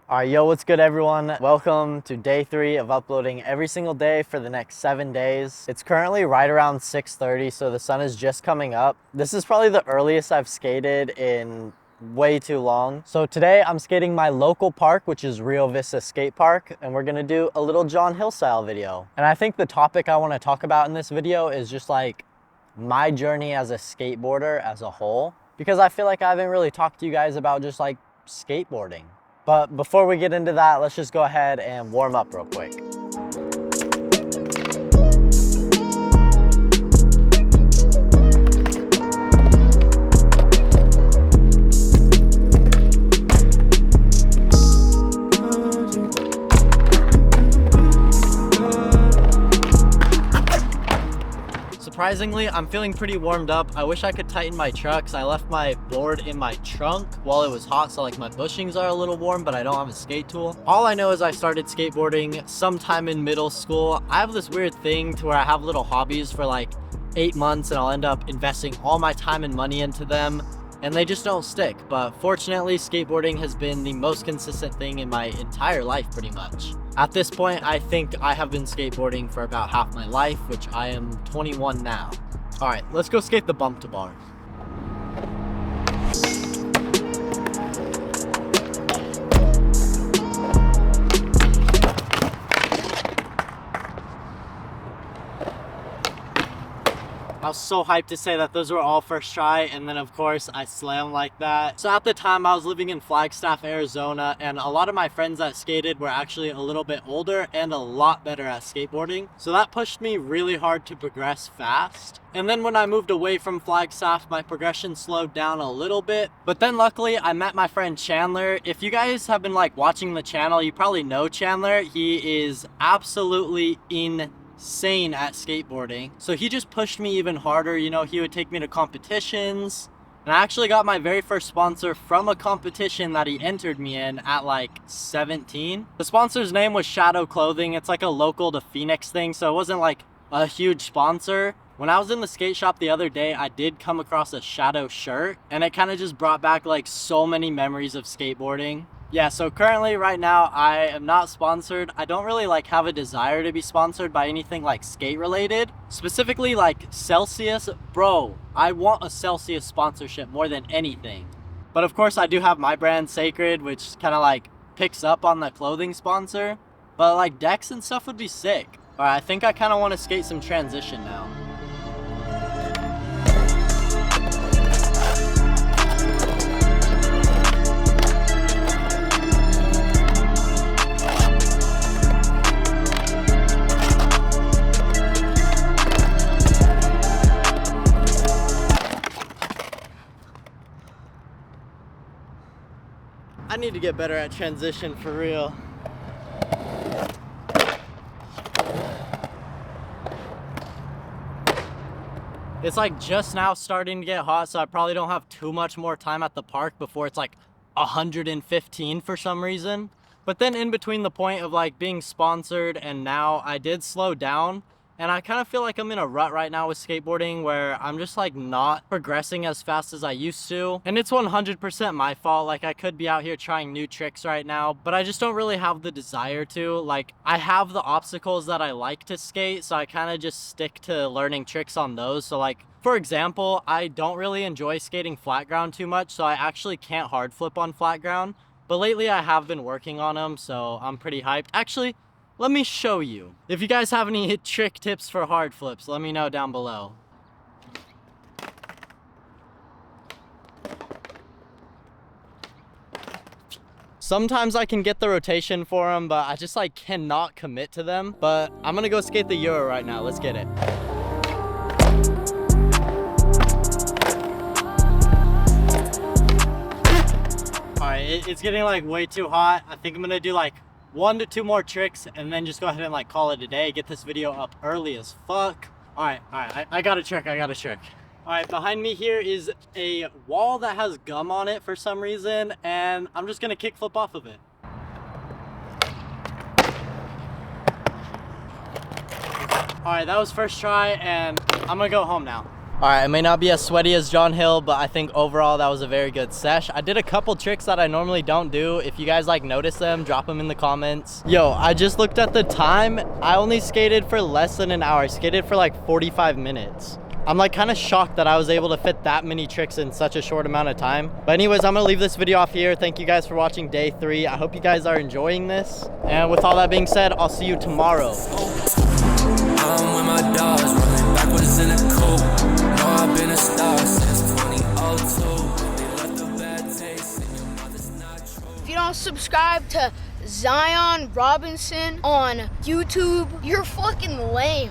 All right, yo, what's good, everyone? Welcome to day 3 of uploading every single day for the next 7 days. It's currently right around 6:30, so the sun is just coming up. This is probably the earliest I've skated in way too long. So today I'm skating my local park, which is Rio Vista Skate Park, and we're gonna do a little John Hill style video. And I think the topic I wanna talk about in this video is just like my journey as a skateboarder as a whole, because I feel like I haven't really talked to you guys about just like skateboarding. But before we get into that, let's just go ahead and warm up real quick. Surprisingly, I'm feeling pretty warmed up. I wish I could tighten my trucks. I left my board in my trunk while it was hot, so like my bushings are a little warm, but I don't have a skate tool. All I know is I started skateboarding sometime in middle school. I have this weird thing to where I have little hobbies for like 8 months and I'll end up investing all my time and money into them, and they just don't stick. But fortunately, skateboarding has been the most consistent thing in my entire life pretty much. At this point, I think I have been skateboarding for about half my life, which I am 21 now. All right, let's go skate the bump to bar. I was so hyped to say that those were all first try, and then of course I slammed like that. So at the time I was living in Flagstaff, Arizona, and a lot of my friends that skated were actually a little bit older and a lot better at skateboarding. So that pushed me really hard to progress fast. And then when I moved away from Flagstaff, my progression slowed down a little bit. But then luckily I met my friend Chandler. If you guys have been like watching the channel, you probably know Chandler. He is absolutely insane at skateboarding. So he just pushed me even harder. You know, he would take me to competitions, and I actually got my very first sponsor from a competition that he entered me in at like 17. The sponsor's name was Shadow Clothing. It's like a local to Phoenix thing, so it wasn't like a huge sponsor. When I was in the skate shop the other day, I did come across a Shadow shirt, and it kind of just brought back like so many memories of skateboarding. Yeah, so currently right now I am not sponsored. I don't really like have a desire to be sponsored by anything like skate related, specifically like Celsius. Bro, I want a Celsius sponsorship more than anything. But of course I do have my brand Sakred, which kind of like picks up on the clothing sponsor, but like decks and stuff would be sick. All right, I think I kind of want to skate some transition now. I need to get better at transition for real. It's like just now starting to get hot, so I probably don't have too much more time at the park before it's like 115 for some reason. But then in between the point of like being sponsored and now, I did slow down. And I kind of feel like I'm in a rut right now with skateboarding where I'm just like not progressing as fast as I used to. And it's 100% my fault. Like I could be out here trying new tricks right now, but I just don't really have the desire to. Like I have the obstacles that I like to skate, so I kind of just stick to learning tricks on those. So like, for example, I don't really enjoy skating flat ground too much, so I actually can't hard flip on flat ground. But lately I have been working on them, so I'm pretty hyped. Actually, let me show you. If you guys have any trick tips for hard flips, let me know down below. Sometimes I can get the rotation for them, but I just like cannot commit to them. But I'm gonna go skate the Euro right now. Let's get it. All right, it's getting like way too hot. I think I'm gonna do like 1 to 2 more tricks and then just go ahead and like call it a day. Get this video up early as fuck. All right, I got a trick. All right, behind me here is a wall that has gum on it for some reason, and I'm just gonna kickflip off of it. All right, that was first try, and I'm gonna go home now. All right, it may not be as sweaty as John Hill, but I think overall that was a very good sesh. I did a couple tricks that I normally don't do. If you guys like notice them, drop them in the comments. Yo, I just looked at the time. I only skated for less than an hour. I skated for like 45 minutes. I'm like kind of shocked that I was able to fit that many tricks in such a short amount of time. But anyways, I'm gonna leave this video off here. Thank you guys for watching day 3. I hope you guys are enjoying this. And with all that being said, I'll see you tomorrow. I'm with my dogs, running backwards in a coupe. Know I've been a star since 2002. They left a bad taste in your mouth, it's not true. If you don't subscribe to Zion Robinson on YouTube, you're fucking lame.